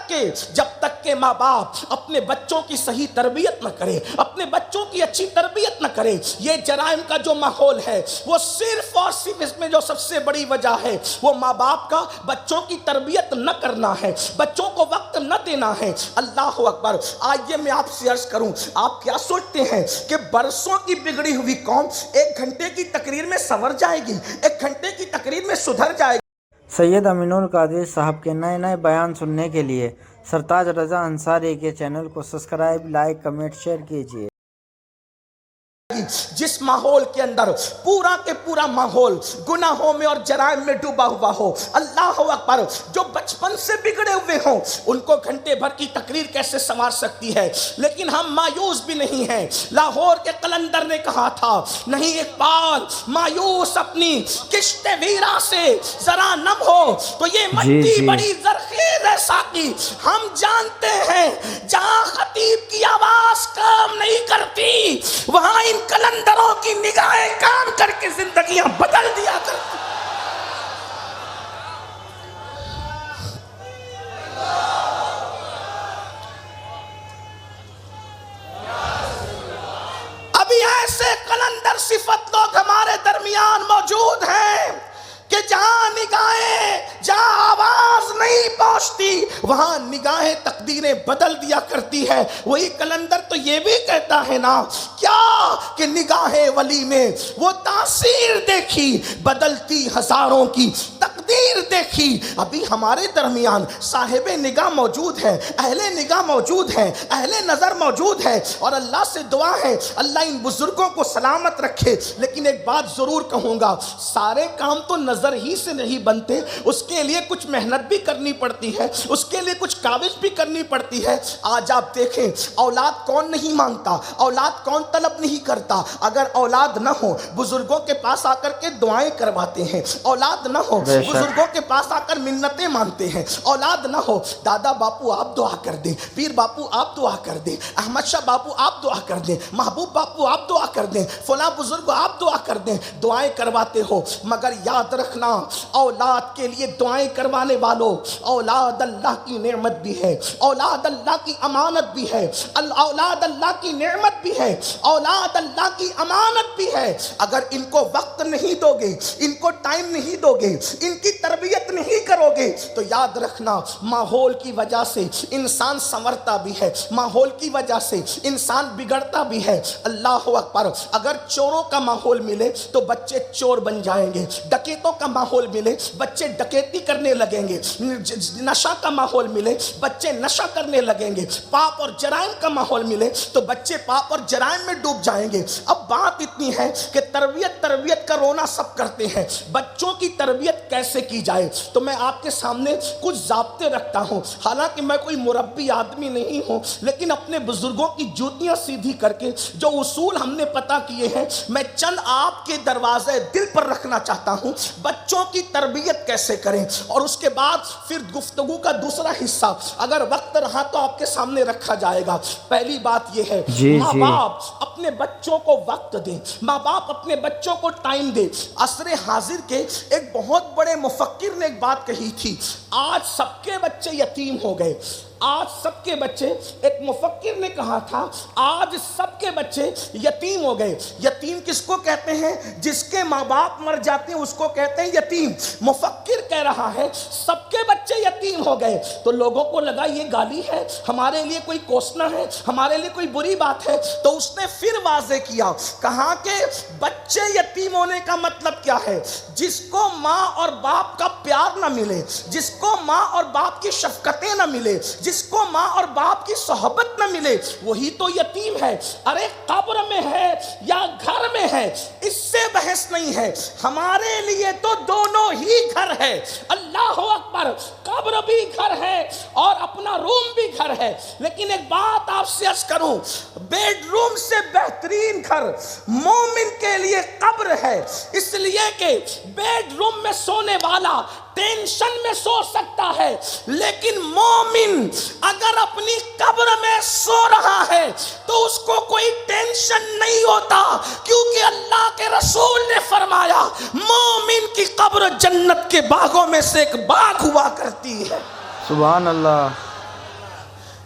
جب تک کہ ماں باپ اپنے بچوں کی صحیح تربیت نہ کرے، اپنے بچوں کی اچھی تربیت نہ کرے، یہ جرائم کا جو ماحول ہے وہ صرف اور صرف اس میں جو سب سے بڑی وجہ ہے وہ ماں باپ کا بچوں کی تربیت نہ کرنا ہے، بچوں کو وقت نہ دینا ہے۔ اللہ اکبر۔ آئیے میں آپ سے عرض کروں، آپ کیا سوچتے ہیں کہ برسوں کی بگڑی ہوئی قوم 1 گھنٹے کی تقریر میں سنور جائے گی، 1 گھنٹے کی تقریر میں سدھر جائے گی؟ سید امین القادری صاحب کے نئے بیان سننے کے لیے سرتاج رضا انصاری کے چینل کو سبسکرائب، لائک، کمنٹ، شیئر کیجیے۔ جس ماحول کے اندر پورا کے پورا ماحول گناہوں میں اور جرائم میں ڈوبا ہوا ہو، اللہ اکبر، جو بچپن سے بگڑے ہوئے ہوں ان کو گھنٹے بھر کی تقریر کیسے سنوار سکتی ہے؟ لیکن ہم مایوس بھی نہیں ہیں۔ لاہور کے قلندر نے کہا تھا، نہیں اقبال مایوس اپنی کشت ویرا سے ذرا نم ہو تو یہ مٹی بڑی زرخیز ہے ساقی۔ ہم جانتے ہیں جہاں خطیب کی آواز کام نہیں کرتی وہاں ان قلندروں کی نگاہیں کام کر کے زندگیاں بدل دیا کرتی۔ ابھی ایسے قلندر صفت لوگ ہمارے درمیان موجود ہیں کہ جہاں نگاہیں، جہاں آواز نہیں پہنچتی وہاں نگاہیں تقدیریں بدل دیا کرتی ہے۔ وہی قلندر تو یہ بھی کہتا ہے نا، کیا کہ نگاہیں ولی میں وہ تاثیر دیکھی بدلتی ہزاروں کی تقدیر دیکھی۔ ابھی ہمارے درمیان صاحب نگاہ موجود ہے، اہل نگاہ موجود ہے، اہل نظر موجود ہے، اور اللہ سے دعا ہے اللہ ان بزرگوں کو سلامت رکھے۔ لیکن ایک بات ضرور کہوں گا، سارے کام تو نظر ہی سے نہیں بنتے، اس کے لیے کچھ محنت بھی کرنی پڑتی ہے، اس کے لیے کچھ کاوش بھی کرنی پڑتی ہے۔ آج آپ دیکھیں اولاد کون نہیں مانگتا، اولاد کون طلب نہیں کرتا؟ اگر اولاد نہ ہو بزرگوں کے پاس آ کر کے دعائیں کرواتے ہیں، اولاد نہ ہو بزرگوں کے پاس آ کر منتیں مانگتے ہیں، اولاد نہ ہو دادا باپو آپ دعا کر دیں، پیر باپو آپ دعا کر دیں، احمد شاہ باپو آپ دعا کر دیں، محبوب باپو آپ دعا کر دیں، فلاں بزرگ آپ دعا کر دیں، دعائیں کرواتے ہو، مگر یاد رکھنا اولاد کے لیے دعائیں کروانے والوں، اولاد اللہ کی نعمت بھی ہے، اولاد اللہ کی امانت بھی ہے، اولاد اللہ کی نعمت بھی ہے، اولاد اللہ کی امانت بھی ہے۔ اگر ان کو وقت نہیں دو گے، ان کو ٹائم نہیں دو گے، ان کی تربیت نہیں کرو گے تو یاد رکھنا ماحول کی وجہ سے انسان سنورتا بھی ہے، ماحول کی وجہ سے انسان بگڑتا بھی ہے۔ اللہ اکبر۔ اگر چوروں کا ماحول ملے تو بچے چور بن جائیں گے، ڈکیتوں کا ماحول ملے بچے ڈکیتی کرنے لگیں گے، نشہ کا ماحول ملے بچے نشہ کرنے لگیں گے، پاپ اور جرائم کا ماحول ملے تو بچے پاپ اور جرائم میں ڈوب جائیں گے۔ اب بات اتنی ہے کہ تربیت کا رونا سب کرتے ہیں، بچوں کی تربیت کیسے کی جائے؟ تو میں آپ کے سامنے کچھ ضابطے رکھتا ہوں، حالانکہ میں کوئی مربی آدمی نہیں ہوں، لیکن اپنے بزرگوں کی جوتیاں سیدھی کر کے جو اصول ہم نے پتہ کیے ہیں میں چند آپ کے دروازے دل پر رکھنا چاہتا ہوں۔ بچوں کی تربیت کیسے کریں، اور اس کے بعد پھر گفتگو کا دوسرا حصہ اگر وقت رہا تو آپ کے سامنے رکھا جائے گا۔ پہلی بات یہ ہے ماں باپ اپنے بچوں کو وقت دیں، ماں باپ اپنے بچوں کو ٹائم دیں۔ عصر حاضر کے ایک بہت بڑے مفکر نے ایک بات کہی تھی، آج سب کے بچے یتیم ہو گئے، آج سب کے بچے، ایک مفکر نے کہا تھا آج سب کے بچے یتیم ہو گئے۔ یتیم کس کو کہتے ہیں؟ جس کے ماں باپ مر جاتے ہیں اس کو کہتے ہیں یتیم۔ مفکر کہہ رہا ہے سب کے بچے یتیم ہو گئے، تو لوگوں کو لگا یہ گالی ہے، ہمارے لیے کوئی کوسنا ہے، ہمارے لیے کوئی بری بات ہے، تو اس نے پھر واضح کیا، کہا کہ بچے یتیم ہونے کا مطلب کیا ہے؟ جس کو ماں اور باپ کا پیار نہ ملے، جس کو ماں اور باپ کی شفقتیں نہ ملے، جس کو ماں اور باپ کی صحبت نہ ملے، وہی تو یتیم ہے۔ ارے قبر میں ہے یا گھر میں ہے اس سے بحث نہیں ہے، ہمارے لیے تو دونوں ہی گھر ہے۔ اللہ اکبر۔ قبر بھی گھر ہے اور اپنا روم بھی گھر ہے، لیکن ایک بات آپ سے عرض کروں، بیڈ روم سے بہترین گھر مومن کے لیے قبر ہے، اس لیے کہ بیڈ روم میں سونے والا ٹینشن میں سو سکتا ہے، لیکن مومن اگر اپنی قبر میں سو رہا ہے تو اس کو کوئی ٹینشن نہیں ہوتا، کیونکہ اللہ کے رسول نے فرمایا مومن کی قبر جنت کے باغوں میں سے ایک باغ ہوا کرتی ہے۔ سبحان اللہ۔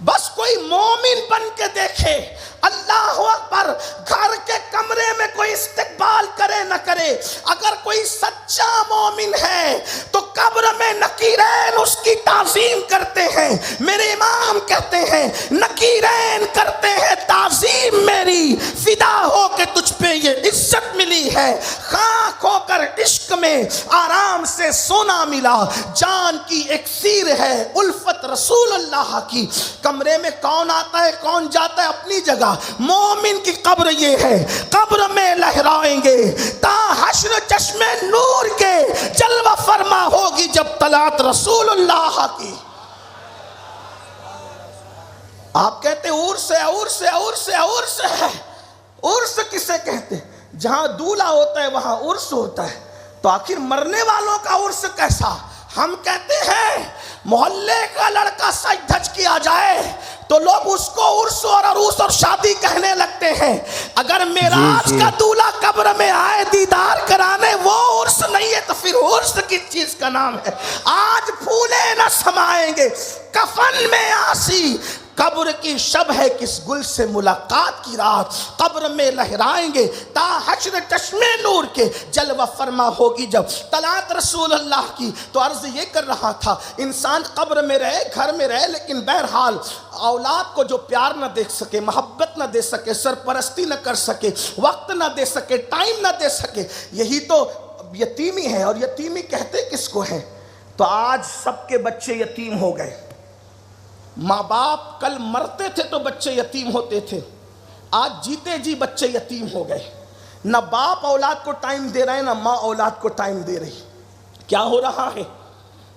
بس کوئی مومن بن کے دیکھے. اللہ اکبر. گھر کے کمرے میں کوئی استقبال کرے نہ کرے, اگر کوئی سچا مومن ہے تو قبر میں نکیرین اس کی تعظیم کرتے ہیں. میرے امام کہتے ہیں نکیرین کرتے ہیں تعظیم میری, فدا ہو کے تجھ پہ یہ عزت ملی ہے, خاک ہو کر عشق میں آرام سے سونا ملا, جان کی اکسیر ہے الفت رسول اللہ کی. کمرے میں کون آتا ہے کون جاتا ہے اپنی جگہ, مومن کی قبر یہ ہے, قبر میں لہرائیں گے تا حشر چشم نور کے, جلوہ فرما ہوگی جب طلعت رسول اللہ کی. آپ کہتے عرس ہے عرس ہے عرس ہے عرس ہے, عرس کسے کہتے؟ جہاں دولہا ہوتا ہے وہاں عرس ہوتا ہے, تو آخر مرنے والوں کا عرس کیسا؟ ہم کہتے ہیں محلے کا لڑکا سج دھج کیا جائے تو لوگ اس کو عرس اور عروس اور شادی کہنے لگتے ہیں. اگر معراج کا دولہا قبر میں آئے دیدار کرانے, وہ عرس نہیں ہے تو پھر عرس کس چیز کا نام ہے؟ آج پھولے نہ سمائیں گے کفن میں آسی, قبر کی شب ہے کس گل سے ملاقات کی رات, قبر میں لہرائیں گے تا حشر چشم نور کے, جلوہ فرما ہوگی جب طلعت رسول اللہ کی. تو عرض یہ کر رہا تھا انسان قبر میں رہے گھر میں رہے, لیکن بہرحال اولاد کو جو پیار نہ دے سکے, محبت نہ دے سکے, سرپرستی نہ کر سکے, وقت نہ دے سکے, ٹائم نہ دے سکے, یہی تو یتیمی ہے. اور یتیمی کہتے کس کو ہے؟ تو آج سب کے بچے یتیم ہو گئے. ماں باپ کل مرتے تھے تو بچے یتیم ہوتے تھے, آج جیتے جی بچے یتیم ہو گئے. نہ باپ اولاد کو ٹائم دے رہے, نہ ماں اولاد کو ٹائم دے رہی. کیا ہو رہا ہے؟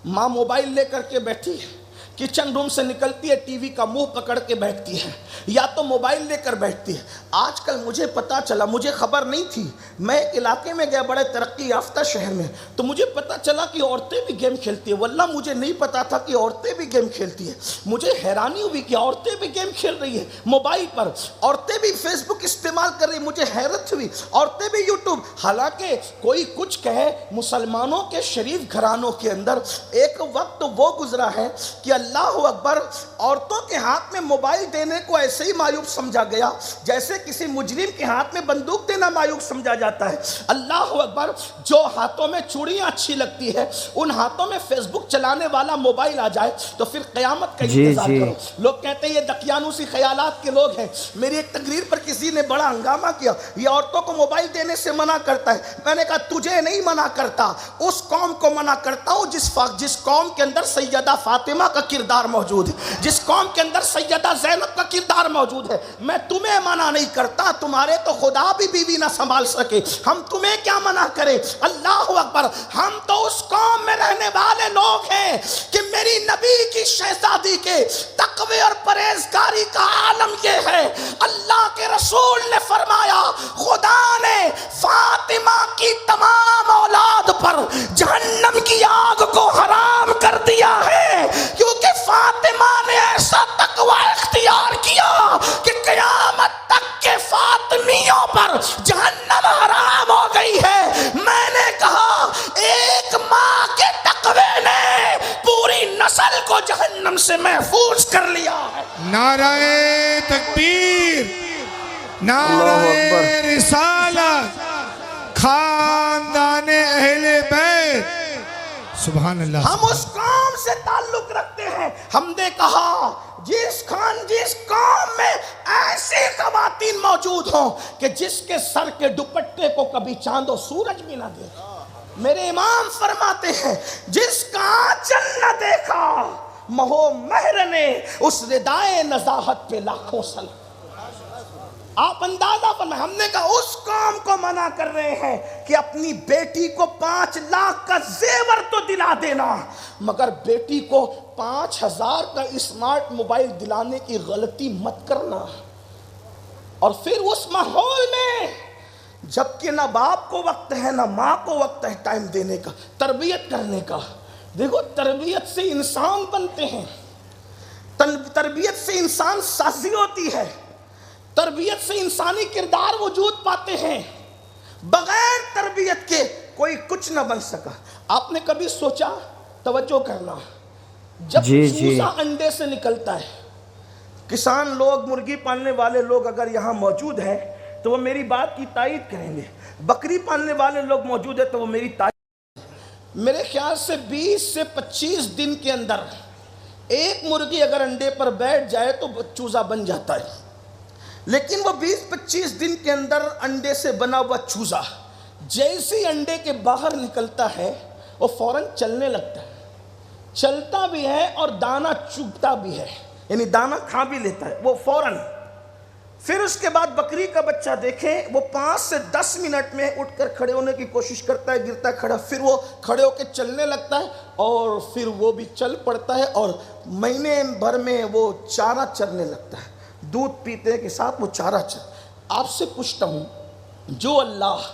ماں موبائل لے کر کے بیٹھی ہے, کچن روم سے نکلتی ہے ٹی وی کا منہ پکڑ کے بیٹھتی ہے, یا تو موبائل لے کر بیٹھتی ہے. آج کل مجھے پتا چلا, مجھے خبر نہیں تھی, میں ایک علاقے میں گیا بڑے ترقی یافتہ شہر میں, تو مجھے پتا چلا کہ عورتیں بھی گیم کھیلتی ہیں. واللہ مجھے نہیں پتا تھا کہ عورتیں بھی گیم کھیلتی ہیں. مجھے حیرانی ہوئی کہ عورتیں بھی گیم کھیل رہی ہیں موبائل پر, عورتیں بھی فیس بک استعمال کر رہی. مجھے حیرت ہوئی, عورتیں بھی یوٹیوب. حالانکہ کوئی کچھ کہے, مسلمانوں کے شریف گھرانوں کے اندر ایک وقت وہ گزرا ہے کہ اللہ اکبر, عورتوں کے ہاتھ میں موبائل دینے کو ایسے ہی معیوب سمجھا گیا جیسے کسی مجرم کے ہاتھ میں بندوق دینا معیوب سمجھا جاتا ہے. اللہ اکبر, جو ہاتھوں میں چوڑیاں اچھی لگتی ہے ان ہاتھوں میں فیس بک چلانے والا موبائل آ جائے تو پھر قیامت کا انتظار کرو. لوگ کہتے ہیں یہ دقیانوسی خیالات کے لوگ ہیں. میری ایک تقریر پر کسی نے بڑا ہنگامہ کیا, یہ عورتوں کو موبائل دینے سے منع کرتا ہے. میں نے کہا تجھے نہیں منع کرتا, اس قوم کو منع کرتا ہوں جس قوم کے اندر سیدہ فاطمہ کا کردار موجود ہے, جس قوم کے اندر سیدہ زینب کا کردار موجود ہے. میں تمہیں منع نہیں کرتا, تمہارے تو خدا بھی بیوی نہ سنبھال سکے, ہم تمہیں کیا منع کریں. اللہ اکبر, ہم تو اس قوم میں رہنے والے لوگ ہیں کہ میری نبی کی شہزادی کے تقوی اور پرہیزگاری کا عالم یہ ہے. اللہ کے رسول نے فرمایا خدا نے فاطمہ کی تمام اولاد پر جہنم کی آگ کو حرام کر دیا ہے, کیونکہ فاطمہ نے ایسا تقوی اختیار کیا کہ قیامت تک کے فاطمیوں پر جہنم حرام ہو گئی ہے. میں نے کہا ایک ماں کے تقوی نے پوری نسل کو جہنم سے محفوظ کر لیا ہے. نعرہ تکبیر, نعرہ رسالت, خاندان اہل بیت, سبحان اللہ. ہم اس قوم سے تعلق رکھتے ہیں. ہم نے کہا جس قوم میں ایسی خواتین موجود ہوں کہ جس کے سر کے دوپٹے کو کبھی چاند و سورج بھی نہ دیکھے. میرے امام فرماتے ہیں جس کا آنچل نہ دیکھا مہو مہر نے اس ردائے نزاہت پہ لاکھوں سلام. آپ اندازہ فرمائیں, ہم نے کہا اس قوم کو منع کر رہے ہیں کہ اپنی بیٹی کو 5 لاکھ کا زیور تو دلا دینا, مگر بیٹی کو 5000 کا اسمارٹ موبائل دلانے کی غلطی مت کرنا. اور پھر اس ماحول میں جبکہ نہ باپ کو وقت ہے نہ ماں کو وقت ہے ٹائم دینے کا, تربیت کرنے کا. دیکھو تربیت سے انسان بنتے ہیں, تربیت سے انسان سازی ہوتی ہے, تربیت سے انسانی کردار وجود پاتے ہیں. بغیر تربیت کے کوئی کچھ نہ بن سکا. آپ نے کبھی سوچا, توجہ کرنا, جب چوزا انڈے سے نکلتا ہے کسان لوگ، مرغی پالنے والے لوگ اگر یہاں موجود ہیں تو وہ میری بات کی تائید کریں گے. بکری پالنے والے لوگ موجود ہیں تو وہ میری تائید. میرے خیال سے 20 سے 25 دن کے اندر ایک مرغی اگر انڈے پر بیٹھ جائے تو چوزا بن جاتا ہے. لیکن وہ 20-25 دن کے اندر انڈے سے بنا ہوا چوزا جیسے انڈے کے باہر نکلتا ہے وہ فوراً چلنے لگتا ہے. چلتا بھی ہے اور دانہ چگتا بھی ہے، یعنی دانہ کھا بھی لیتا ہے وہ فوراً. پھر اس کے بعد بکری کا بچہ دیکھیں، وہ 5 سے 10 منٹ میں اٹھ کر کھڑے ہونے کی کوشش کرتا ہے، گرتا ہے کھڑا، پھر وہ کھڑے ہو کے چلنے لگتا ہے اور پھر وہ بھی چل پڑتا ہے اور مہینے بھر میں وہ چارہ چرنے لگتا ہے. دودھ پیتے کے ساتھ وہ چارہ چر. آپ سے پوچھتا ہوں، جو اللہ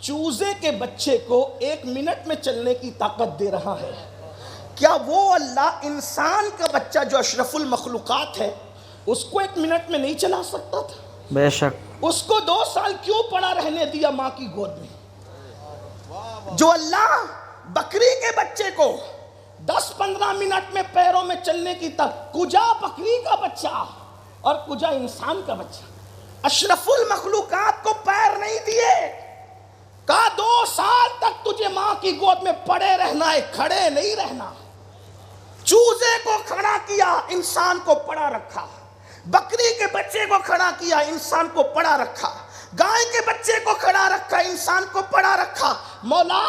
چوزے کے بچے کو 1 منٹ میں چلنے کی طاقت دے رہا ہے، کیا وہ اللہ انسان کا بچہ جو اشرف المخلوقات ہے اس کو 1 منٹ میں نہیں چلا سکتا تھا؟ بے شک. اس کو 2 سال کیوں پڑا رہنے دیا ماں کی گود میں؟ جو اللہ بکری کے بچے کو 10-15 منٹ میں پیروں میں چلنے کی طاقت، کجا بکری کا بچہ اور کجا انسان کا بچہ؟ اشرف المخلوقات کو پیر نہیں دیے، کہا 2 سال تک تجھے ماں کی گود میں پڑے رہنا ہے، کھڑے نہیں رہنا. چوزے کو کھڑا کیا، انسان کو پڑا رکھا. بکری کے بچے کو کھڑا کیا، انسان کو پڑا رکھا. گائے کے بچے کو کھڑا رکھا، انسان کو پڑا رکھا. مولا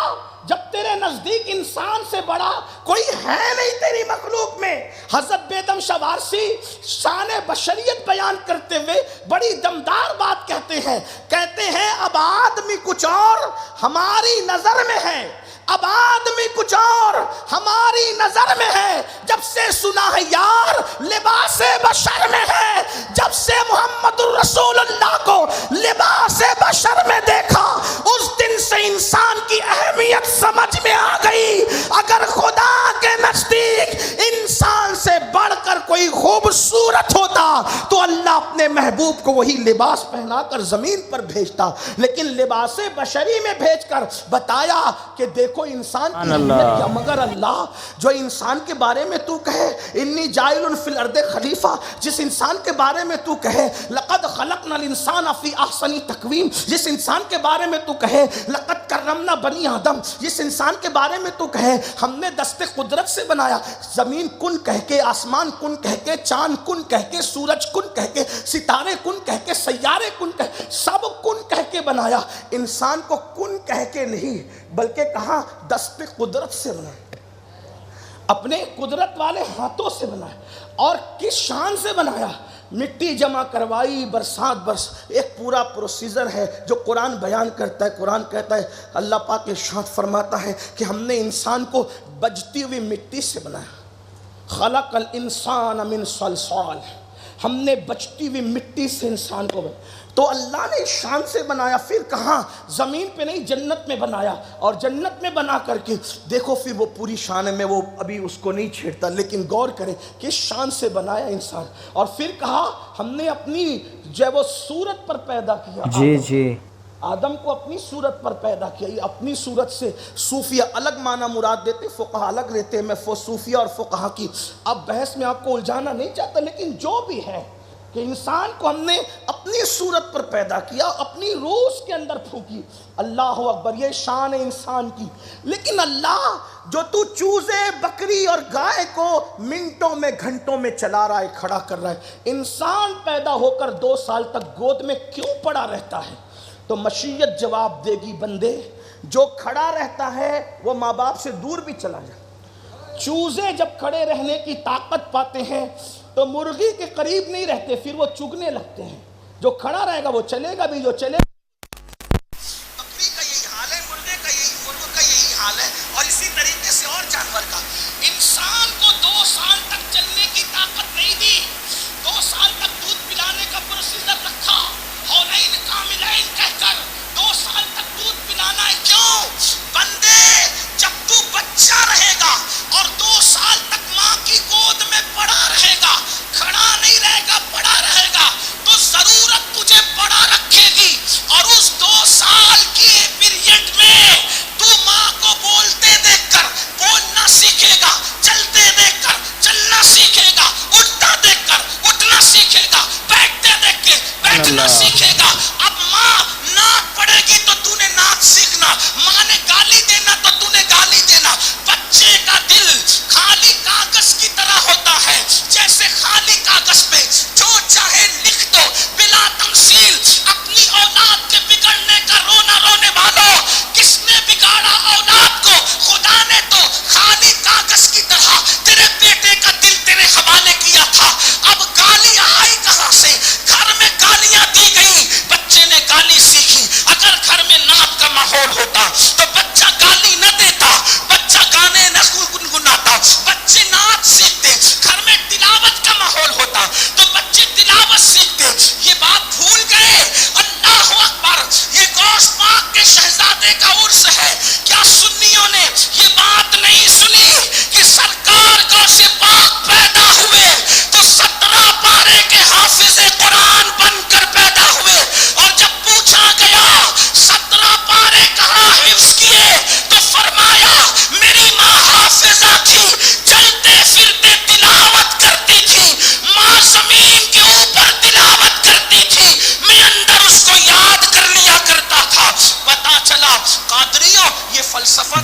جب تیرے نزدیک انسان سے بڑا کوئی ہے نہیں تیری مخلوق میں. حضرت بیدم شوارسی شان بشریت بیان کرتے ہوئے بڑی دمدار بات کہتے ہیں اب آدمی کچھ اور ہماری نظر میں ہے، اب آدمی کچھ اور ہماری نظر میں ہے. جب سے سنا ہے یار لباس بشر میں ہے، جب سے محمد الرسول اللہ کو لباس بشر میں دیکھا اس دن سے انسان کی اہمیت سمجھ میں آ گئی. اگر خدا کے نزدیک انسان سے بڑھ کر کوئی خوبصورت ہوتا تو اللہ اپنے محبوب کو وہی لباس پہنا کر زمین پر بھیجتا، لیکن لباس بشری میں بھیج کر بتایا کہ دیکھو انسان کی اہمیت کیا. مگر اللہ جو انسان کے بارے میں تو کہے انی جائل فی الارض خلیفہ، جس انسان کے بارے میں تو کہے لقد خلقنا الانسان فی احسن تقویم، جس انسان کے بارے میں تو کہے لقد کرمنا بنی آدم، جس انسان کے بارے میں تو کہے ہم نے دست قدرت سے بنایا، زمین کن کہہ کے، آسمان کن کہہ کے، چاند کن کہہ کے، سورج کن کہہ کے، ستارے کن کہہ کے، سیارے کن کہہ کے، سب کن کہہ کے بنایا. انسان کو کن کہہ کے نہیں بلکہ کہا دست قدرت سے بنایا، اپنے قدرت والے ہاتھوں سے بنایا. اور کس شان سے بنایا؟ مٹی جمع کروائی، برسات برس، ایک پورا پروسیجر ہے جو قرآن بیان کرتا ہے. قرآن کہتا ہے، اللہ پاک ارشاد فرماتا ہے کہ ہم نے انسان کو بجتی ہوئی مٹی سے بنایا. خلق الانسان من صلصال، ہم نے بجتی ہوئی مٹی سے انسان کو بنایا. تو اللہ نے شان سے بنایا. پھر کہاں؟ زمین پہ نہیں، جنت میں بنایا. اور جنت میں بنا کر کے دیکھو پھر وہ پوری شان میں، وہ ابھی اس کو نہیں چھیڑتا، لیکن غور کریں کس شان سے بنایا انسان. اور پھر کہا ہم نے اپنی جو وہ صورت پر پیدا کیا. جی آدم کو اپنی صورت پر پیدا کیا. یہ اپنی صورت سے صوفیہ الگ معنی مراد دیتے، فقہا الگ رہتے ہیں. میں صوفیہ اور فقہا کی اب بحث میں آپ کو الجھانا نہیں چاہتا، لیکن جو بھی ہے کہ انسان کو ہم نے اپنی صورت پر پیدا کیا، اپنی روح اس کے اندر پھونکی. اللہ اکبر، یہ شان ہے انسان کی. لیکن اللہ جو تو چوزے، بکری اور گائے کو منٹوں میں گھنٹوں میں چلا رہا ہے، کھڑا کر رہا ہے، انسان پیدا ہو کر 2 سال تک گود میں کیوں پڑا رہتا ہے؟ تو مشیت جواب دے گی بندے، جو کھڑا رہتا ہے وہ ماں باپ سے دور بھی چلا جائے. چوزے جب کھڑے رہنے کی طاقت پاتے ہیں تو مرغی کے قریب نہیں رہتے، پھر وہ چگنے لگتے ہیں. جو کھڑا رہے گا وہ چلے گا بھی، جو چلے گا. بکری کا یہی حال ہے، مرغے کا یہی حال ہے، اور اسی طریقے سے اور جانور کا. انسان کو 2 سال تک چلنے کی طاقت نہیں دی، 2 سال تک دودھ پلانے کا پروسیجر رکھا، حولین کاملین کہہ کر 2 سال تک دودھ پلانا ہے. کیوں؟ بندے جب تو بچہ رہے گا اور 2 سال تک ماں کی گود میں پڑا رہے گا، کھڑا نہیں رہے گا، پڑا رہے گا، تو ضرورت تجھے پڑا رکھے گی.